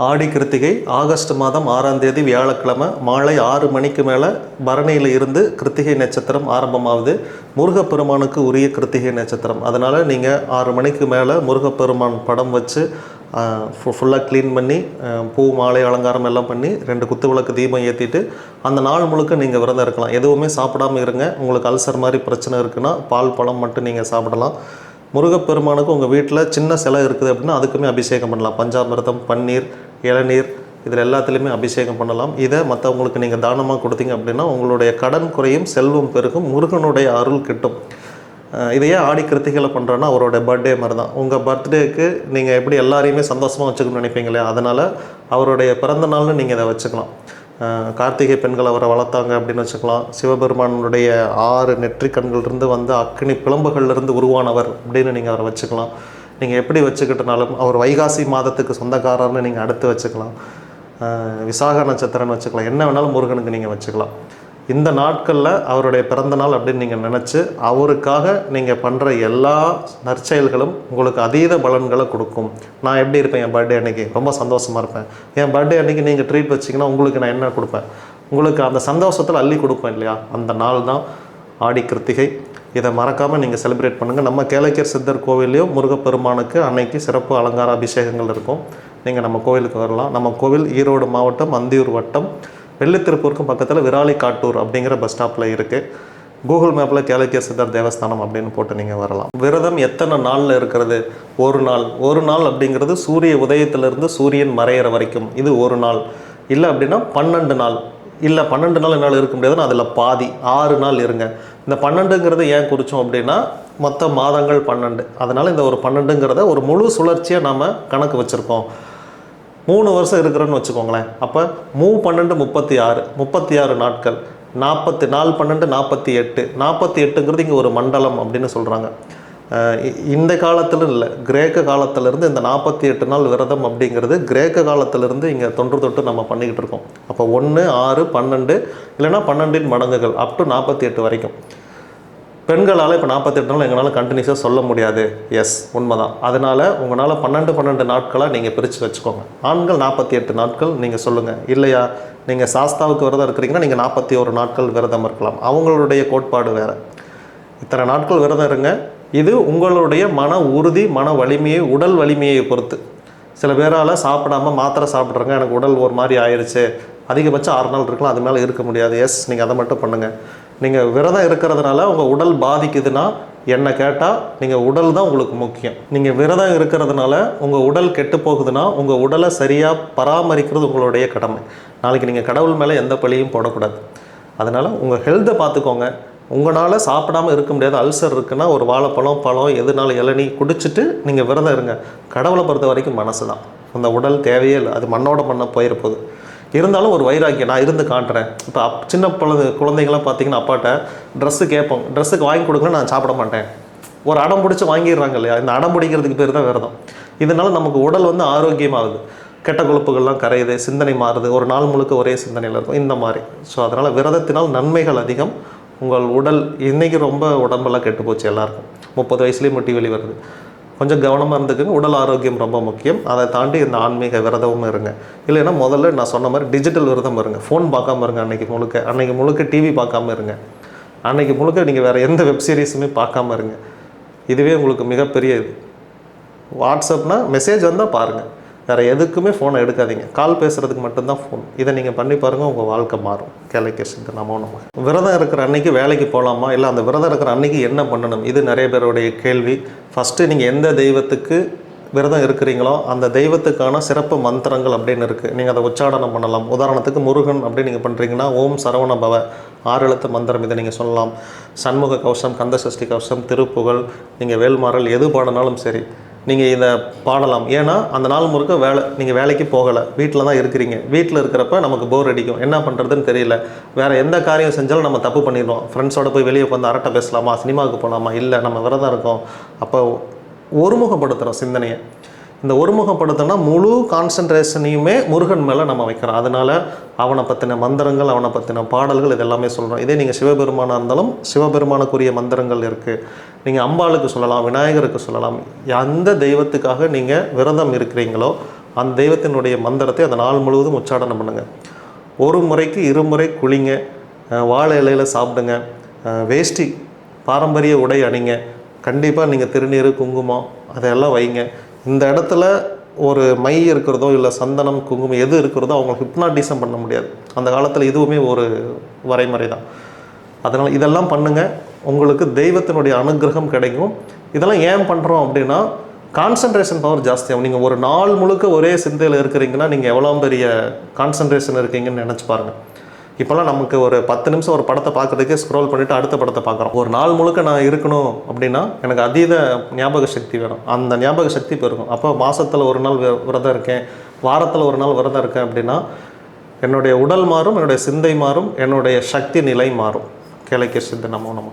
ஆடி Krittika August மாதம் 6ஆம் தேதி வியாழக்கிழமை மாலை 6 மணிக்கு மேலே பரணியில் இருந்து கிருத்திகை நட்சத்திரம் ஆரம்பமாகுது. முருகப்பெருமானுக்கு உரிய கிருத்திகை நட்சத்திரம். அதனால் நீங்கள் 6 மணிக்கு மேலே முருகப்பெருமான் படம் வச்சு ஃபுல்லாக க்ளீன் பண்ணி பூ மாலை அலங்காரம் எல்லாம் பண்ணி 2 குத்து விளக்கு தீபம் ஏற்றிட்டு அந்த நாள் முழுக்க நீங்கள் விரதம் இருக்கலாம். எதுவுமே சாப்பிடாமல் இருங்க. உங்களுக்கு அல்சர் மாதிரி பிரச்சனை இருக்குன்னா பால் பழம் மட்டும் நீங்கள் சாப்பிடலாம். முருகப்பெருமானுக்கு உங்கள் வீட்டில் சின்ன சிலை இருக்குது அப்படின்னா அதுக்குமே அபிஷேகம் பண்ணலாம். பஞ்சாமிர்தம், பன்னீர், இளநீர் இதில் எல்லாத்துலேயுமே அபிஷேகம் பண்ணலாம். இதை மற்றவங்களுக்கு நீங்கள் தானமாக கொடுத்தீங்க அப்படின்னா உங்களுடைய கடன் குறையும், செல்வம் பெருகும், முருகனுடைய அருள் கிட்டும். இதையே ஆடி கிருத்திகளை பண்ணுறோன்னா அவரோட பர்த்டே மாதிரி தான். உங்கள் பர்த்டேக்கு நீங்கள் எப்படி எல்லாரையுமே சந்தோஷமாக வச்சுக்கணும்னு நினைப்பீங்களே, அதனால் அவருடைய பிறந்த நாள்னு நீங்கள் இதை வச்சுக்கலாம். கார்த்திகை பெண்கள் அவரை வளர்த்தாங்க அப்படின்னு வச்சுக்கலாம். சிவபெருமானுடைய 6 நெற்றி கண்கள்லேருந்து வந்து அக்னி பிளம்புகள்லேருந்து உருவானவர் அப்படின்னு நீங்கள் அவரை வச்சுக்கலாம். நீங்கள் எப்படி வச்சுக்கிட்டனாலும் அவர் வைகாசி மாதத்துக்கு சொந்தக்காரர்னு நீங்கள் அடுத்து வச்சுக்கலாம். விசாக நட்சத்திரம்னு வச்சுக்கலாம். என்ன வேணாலும் முருகனுக்கு நீங்கள் வச்சுக்கலாம். இந்த நாட்களில் அவருடைய பிறந்த நாள் அப்படின்னு நீங்கள் நினச்சி அவருக்காக நீங்கள் பண்ணுற எல்லா நற்செயல்களும் உங்களுக்கு அதீத பலன்களை கொடுக்கும். நான் எப்படி இருப்பேன் என் பர்த்டே அன்றைக்கி? ரொம்ப சந்தோஷமாக இருப்பேன். என் பர்த்டே அன்றைக்கி நீங்கள் ட்ரீட் வச்சிங்கன்னா உங்களுக்கு நான் என்ன கொடுப்பேன்? உங்களுக்கு அந்த சந்தோஷத்தில் அள்ளி கொடுப்பேன் இல்லையா? அந்த நாள் தான் ஆடி கிருத்திகை. இதை மறக்காமல் நீங்கள் செலிப்ரேட் பண்ணுங்கள். நம்ம கேளக்கியர் சித்தர் கோவில்லையும் முருகப்பெருமானுக்கு அன்னைக்கு சிறப்பு அலங்கார அபிஷேகங்கள் இருக்கும். நீங்கள் நம்ம கோவிலுக்கு வரலாம். நம்ம கோவில் ஈரோடு மாவட்டம் அந்தியூர் வட்டம் வெள்ளித்திருப்பூருக்கும் பக்கத்தில் விராலி காட்டூர் அப்படிங்கிற பஸ் ஸ்டாப்பில் இருக்குது. கூகுள் மேப்பில் கேளக்கியர் சித்தர் தேவஸ்தானம் அப்படின்னு போட்டு நீங்கள் வரலாம். விரதம் எத்தனை நாளில் இருக்கிறது? ஒரு நாள் அப்படிங்கிறது சூரிய உதயத்திலிருந்து சூரியன் மறையிற வரைக்கும். இது ஒரு நாள். இல்லை அப்படின்னா 12 நாள். இல்லை 12 நாள் என்னால் இருக்க முடியாதுன்னு அதில் பாதி 6 நாள் இருங்க. இந்த 12ங்கிறது ஏன் குறித்தோம் அப்படின்னா மொத்த மாதங்கள் 12. அதனால் இந்த ஒரு 12ங்கிறத ஒரு முழு சுழற்சியாக நாம் கணக்கு வச்சுருக்கோம். 3 வருஷம் இருக்கிறோன்னு வச்சுக்கோங்களேன். அப்போ 3 12 36 நாட்கள். 4 12 48. 48ங்கிறது இங்கே ஒரு மண்டலம் அப்படின்னு சொல்கிறாங்க. இந்த காலத்தில் இல்லை, கிரேக்க காலத்திலேருந்து இந்த 48 நாள் விரதம் அப்படிங்கிறது கிரேக்க காலத்திலேருந்து இங்கே தொன்று நம்ம பண்ணிக்கிட்டு இருக்கோம். அப்போ 1 6 12 இல்லைனா 12 மடங்குகள் அப் டு 48 வரைக்கும். பெண்களால் இப்போ 48 நாள் எங்களால் கண்டினியூஸாக சொல்ல முடியாது. எஸ், உண்மைதான். அதனால் உங்களால் 12 நாட்களாக நீங்கள் பிரித்து வச்சுக்கோங்க. ஆண்கள் 48 நாட்கள் நீங்கள் சொல்லுங்கள். இல்லையா, நீங்கள் சாஸ்தாவுக்கு விரதம் இருக்கிறீங்கன்னா நீங்கள் 41 நாட்கள் விரதம் இருக்கலாம். அவங்களுடைய கோட்பாடு வேறு. இத்தனை நாட்கள் விரதம் இருங்க. இது உங்களுடைய மன உறுதி, மன வலிமையை, உடல் வலிமையை பொறுத்து. சில பேரால் சாப்பிடாமல் மாத்திரை சாப்பிட்றங்க, எனக்கு உடல் ஒரு மாதிரி ஆயிடுச்சு, அதிகபட்சம் 6 நாள் இருக்கலாம், அது மேலே இருக்க முடியாது. எஸ், நீங்கள் அதை மட்டும் பண்ணுங்கள். நீங்கள் விரதம் இருக்கிறதுனால உங்கள் உடல் பாதிக்குதுன்னா என்னை கேட்டால் நீங்கள் உடல் தான் உங்களுக்கு முக்கியம். நீங்கள் விரதம் இருக்கிறதுனால உங்கள் உடல் கெட்டு போகுதுன்னா உங்கள் உடலை சரியாக பராமரிக்கிறது உங்களுடைய கடமை. நாளைக்கு நீங்கள் கடவுள் மேலே எந்த பழியும் போடக்கூடாது. அதனால் உங்கள் ஹெல்த்தை பார்த்துக்கோங்க. உங்களால் சாப்பிடாமல் இருக்க முடியாது, அல்சர் இருக்குன்னா ஒரு வாழைப்பழம், பழம், எதுனாலும் இளநீ குடிச்சிட்டு நீங்கள் விரதம் இருங்க. கடவுளை பொறுத்த வரைக்கும் மனசு தான். அந்த உடல் தேவையே இல்லை, அது மண்ணோட மண்ணை போயிருப்போது. இருந்தாலும் ஒரு வைராக்கியம், நான் இருந்து காட்டுறேன். இப்போ சின்ன குழந்தைங்களாம் பார்த்தீங்கன்னா அப்பாட்ட ட்ரெஸ்ஸு கேட்போம், ட்ரெஸ்ஸுக்கு வாங்கி கொடுக்கணும், நான் சாப்பிட மாட்டேன். ஒரு அடம் பிடிச்சி வாங்கிடுறாங்க இல்லையா? இந்த அடம் பிடிக்கிறதுக்கு பேர் தான் விரதம். இதனால் நமக்கு உடல் வந்து ஆரோக்கியமாகுது, கெட்ட கொழுப்புகள்லாம் கரையுது, சிந்தனை மாறுது, ஒரு நாள் முழுக்க ஒரே சிந்தனையில் இருக்கும், இந்த மாதிரி. ஸோ அதனால் விரதத்தினால் நன்மைகள் அதிகம். உங்கள் உடல் இன்றைக்கி ரொம்ப உடம்பெல்லாம் கெட்டு போச்சு எல்லாருக்கும். 30 வயசுலேயே முட்டி வெளி வருது. கொஞ்சம் கவனமாக இருந்துக்குங்க. உடல் ஆரோக்கியம் ரொம்ப முக்கியம். அதை தாண்டி இந்த ஆன்மீக விரதமும் இருங்க. இல்லைன்னா முதல்ல நான் சொன்ன மாதிரி டிஜிட்டல் விரதம் இருங்க. ஃபோன் பார்க்காம இருங்க. அன்றைக்கி முழுக்க டிவி பார்க்காம இருங்க. அன்றைக்கி முழுக்க நீங்கள் வேறு எந்த வெப் சீரிஸுமே பார்க்காம இருங்க. இதுவே உங்களுக்கு மிகப்பெரிய இது. வாட்ஸ்அப்னால் மெசேஜ் வந்தால் பாருங்கள், வேறு எதுக்குமே ஃபோனை எடுக்காதீங்க. கால் பேசுகிறதுக்கு மட்டும்தான் ஃபோன். இதை நீங்கள் பண்ணி பாருங்கள், உங்கள் வாழ்க்கை மாறும். கேளக்கியர் சித்தர் நமோ நமः. விரதம் இருக்கிற அன்றைக்கி வேலைக்கு போகலாமா, இல்லை அந்த விரதம் இருக்கிற அன்றைக்கி என்ன பண்ணணும், இது நிறைய பேருடைய கேள்வி. ஃபஸ்ட்டு நீங்கள் எந்த தெய்வத்துக்கு விரதம் இருக்கிறீங்களோ அந்த தெய்வத்துக்கான சிறப்பு மந்திரங்கள் அப்படின்னு இருக்குது. நீங்கள் அதை உச்சாடனம் பண்ணலாம். உதாரணத்துக்கு முருகன் அப்படின்னு நீங்கள் பண்ணுறீங்கன்னா ஓம் சரவண பவ 6 எழுத்து மந்திரம் இதை நீங்கள் சொல்லலாம். சண்முக கவசம், கந்தசஷ்டி கவசம், திருப்புகழ், நீங்கள் வேல்மாறல் எது பாடினாலும் சரி நீங்கள் இதை பாடலாம். ஏன்னா அந்த நாள் முழுக்க நீங்கள் வேலைக்கு போகலை, வீட்டில் தான் இருக்கிறீங்க. வீட்டில் இருக்கிறப்ப நமக்கு போர் அடிக்கும், என்ன பண்ணுறதுன்னு தெரியல. வேறு எந்த காரியம் செஞ்சாலும் நம்ம தப்பு பண்ணிடுவோம். ஃப்ரெண்ட்ஸோடு போய் வெளியே உட்காந்து அரட்டை பேசலாமா, சினிமாவுக்கு போகலாமா, இல்லை நம்ம விரதம் இருக்கோம். அப்போ ஒருமுகப்படுத்துகிறோம் சிந்தனையை. இந்த ஒருமுகப்படுத்தினா முழு கான்சன்ட்ரேஷனையுமே முருகன் மேலே நம்ம வைக்கிறோம். அதனால் அவனை பற்றின மந்திரங்கள், அவனை பற்றின பாடல்கள் இதெல்லாமே சொல்கிறோம். இதே நீங்கள் சிவபெருமானாக இருந்தாலும் சிவபெருமானுக்குரிய மந்திரங்கள் இருக்குது. நீங்கள் அம்பாளுக்கு சொல்லலாம், விநாயகருக்கு சொல்லலாம். எந்த தெய்வத்துக்காக நீங்கள் விரதம் இருக்கிறீங்களோ அந்த தெய்வத்தினுடைய மந்திரத்தை அந்த நாள் முழுவதும் உச்சாடனம் பண்ணுங்கள். ஒரு முறைக்கு 2 முறை குளிங்க, வாழை இலையில் சாப்பிடுங்க, வேஷ்டி பாரம்பரிய உடை அணிங்க, கண்டிப்பாக நீங்கள் திருநீர் குங்குமம் அதையெல்லாம் வைங்க. இந்த இடத்துல ஒரு மை இருக்கிறதோ இல்லை சந்தனம் குங்குமம் எது இருக்கிறதோ அவங்களை ஹிப்னாட்டிசம் பண்ண முடியாது. அந்த காலத்தில் இதுவுமே ஒரு வரைமுறை தான். அதனால் இதெல்லாம் பண்ணுங்கள், உங்களுக்கு தெய்வத்தினுடைய அனுகிரகம் கிடைக்கும். இதெல்லாம் ஏன் பண்ணுறோம் அப்படின்னா கான்சன்ட்ரேஷன் பவர் ஜாஸ்தியாகும். நீங்கள் ஒரு நாள் முழுக்க ஒரே சிந்தையில் இருக்கிறீங்கன்னா நீங்கள் எவ்வளோ பெரிய கான்சன்ட்ரேஷன் இருக்கீங்கன்னு நினச்சி பாருங்கள். இப்போல்லாம் நமக்கு ஒரு 10 நிமிஷம் ஒரு படத்தை பார்க்குறதுக்கே ஸ்க்ரோல் பண்ணிவிட்டு அடுத்த படத்தை பார்க்குறோம். ஒரு நாள் முழுக்க நான் இருக்கணும் அப்படின்னா எனக்கு அதீத ஞாபக சக்தி வேணும். அந்த ஞாபக சக்தி பெருகும். அப்போ மாதத்தில் ஒரு நாள் விரதம் இருக்கேன், வாரத்தில் ஒரு நாள் விரதம் இருக்கேன் அப்படின்னா என்னுடைய உடல் மாறும், என்னுடைய சிந்தை மாறும், என்னுடைய சக்தி நிலை மாறும். கேளைக்கு சிந்தை நமோ நமோ.